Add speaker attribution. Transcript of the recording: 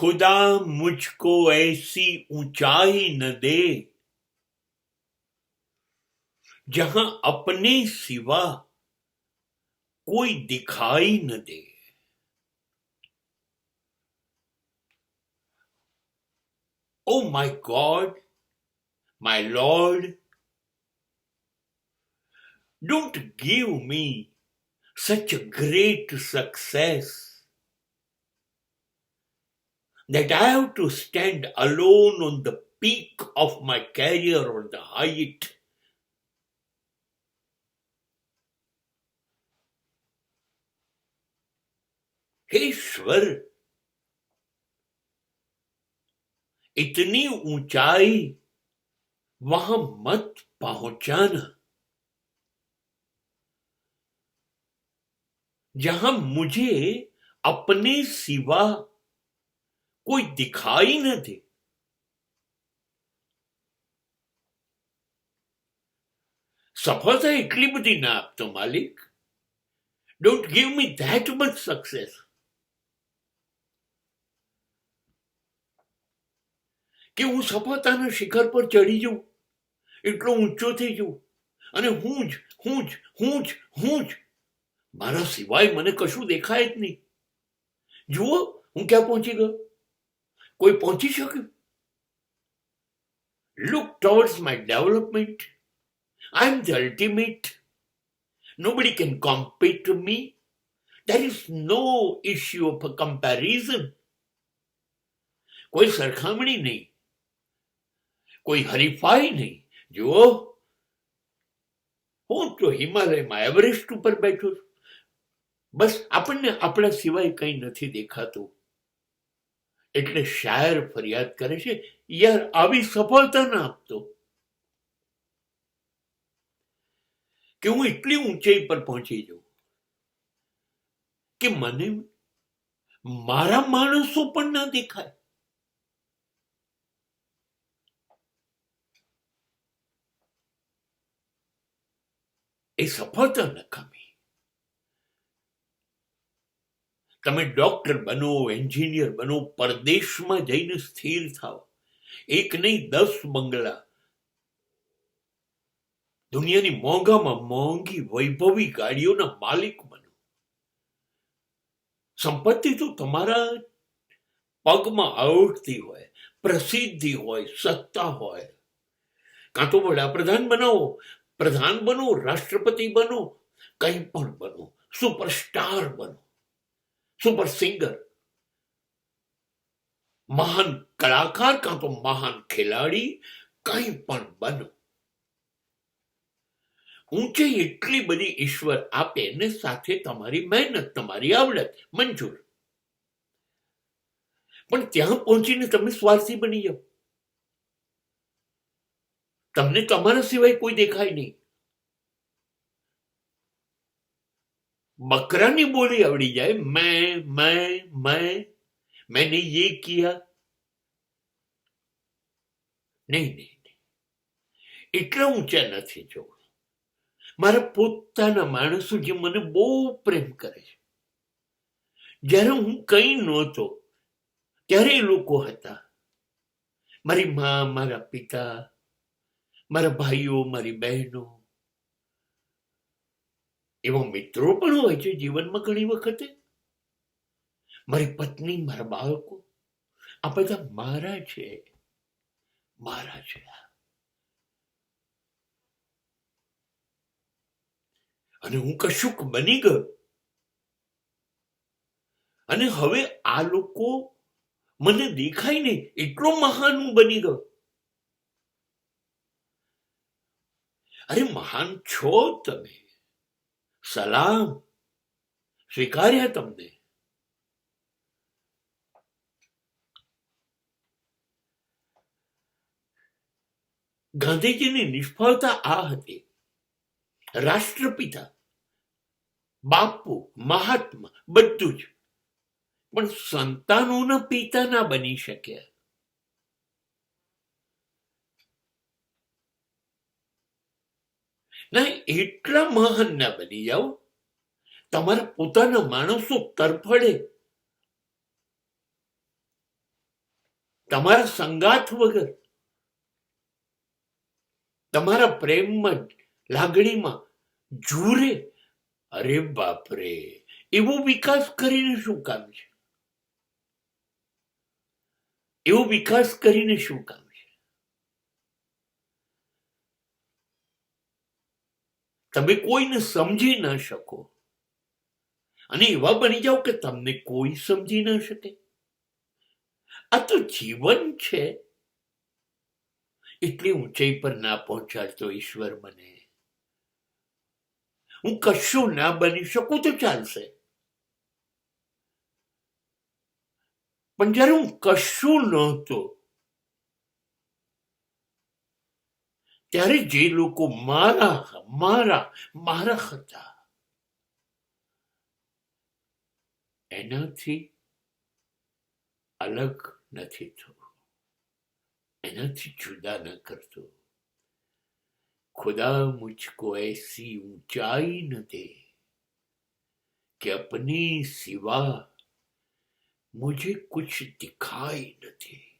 Speaker 1: खुदा मुझको ऐसी ऊंचाई न दे जहां अपने सिवा कोई दिखाई न दे। Oh my God, my Lord, don't give me such a great success that I have to stand alone on the peak of my career or the height. हे ईश्वर, इतनी ऊंचाई वहां मत पहुंचाना जहां मुझे अपने सिवा कोई दिखाई न दे। सफलता એટલી બધી ના આપતો માલિક. Don't give me that much success. કે હું સફળતાના શિખર પર ચડી જઉં, એટલો ઊંચો થઈ જઉં અને હું જ મારા સિવાય મને કશું દેખાય જ નહીં. જુઓ હું ક્યાં પહોંચી ગયો, કોઈ પહોંચી શક્યું? Look towards my development. I am the ultimate. Nobody can compete to me. There is no issue of a comparison. કોઈ સરખામણી નહીં, કોઈ હરીફાઈ નહીં. જુઓ હું તો હિમાલયમાં એવરેસ્ટ ઉપર બેઠો છું. બસ આપણને આપણા સિવાય કંઈ નથી દેખાતું. એટલે શાયર ફરિયાદ કરે છે, યાર આવી સફળતા ના આપતો કે હું એટલી ઊંચાઈ પર પહોંચી જાઉં કે મને મારા માણસો પણ ના દેખાય. એ સફળતા નકામી. તમે ડોક્ટર બનો, એન્જિનિયર બનો, પરદેશમાં જઈને સ્થિર થાવ, એક નહીં 10 બંગલા, દુનિયાની મોંઘામાં મોંઘી વૈભવી ગાડીઓના માલિક બનો. સંપત્તિ તો તમારા પગમાં આવડતી હોય, પ્રસિદ્ધિ હોય, સત્તા હોય. કાં તો વડાપ્રધાન બનાવો, પ્રધાન બનો, રાષ્ટ્રપતિ બનો, કંઈ પણ બનો, સુપરસ્ટાર બનો, સુપર સિંગર, મહાન કલાકાર, કાં તો મહાન ખેલાડી, કંઈ પણ બનો. ઊંચાઈ એટલી બધી ઈશ્વર આપે ને સાથે તમારી મહેનત, તમારી આવડત મંજૂર. પણ ત્યાં પહોંચીને તમે સ્વાર્થી બની જાઓ. તમને તમારા સિવાય કોઈ દેખાય નહીં. બકરાની બોલી આવડી જાય, मैंने ये किया. નહીં, એટલા ઊંચા નથી જવું. મારા પોતાના માણસો જે મને બહુ પ્રેમ કરે છે, જ્યારે હું કંઈ નહોતો ત્યારે એ લોકો હતા. મારી મા, મારા પિતા, મારા ભાઈઓ, મારી બહેનો, એવા મિત્રો પણ હોય છે જીવનમાં ઘણી વખતે. મારી પત્ની, મારા બાળકો, આ બધા મારા છે. અને હું કશુંક બની ગયો અને હવે આ લોકો મને દેખાય નહીં, એટલો મહાન હું બની ગયો. અરે મહાન છો તમે, સલામ, સ્વીકાર્યા તમને. ગાંધીજીની નિષ્ફળતા આ હતી. રાષ્ટ્રપિતા, બાપુ, મહાત્મા, બધું જ, પણ સંતાનોના પિતા ના બની શક્યા. ના, એટલા મહાન ના બની જાઓ તમારા પોતાના માણસો તરફડે. તમારા સંગાથ વગર, તમારા પ્રેમમાં, લાગણીમાં જુરે, અરે બાપરે, એવો વિકાસ કરીને શું કામ છે? એવો વિકાસ કરીને શું કામ છે? તમે કોઈને સમજી ના શકો અને એવા બની જાઓ કે તમને કોઈ સમજી ના શકે. આ તો જીવન છે. એટલી ઊંચાઈ પર ના પહોંચાડતો ઈશ્વર મને. હું કશું ના બની શકું તો ચાલશે, પણ જયારે હું કશું નહોતો ત્યારે જે લોકો મારા મારા મારા હતા એનાથી અલગ નથી થવું, એનાથી જુદા ન કરતો. खुदा मुझको ऐसी ऊंचाई न दे कि अपनी सिवा मुझे कुछ दिखाई न दे.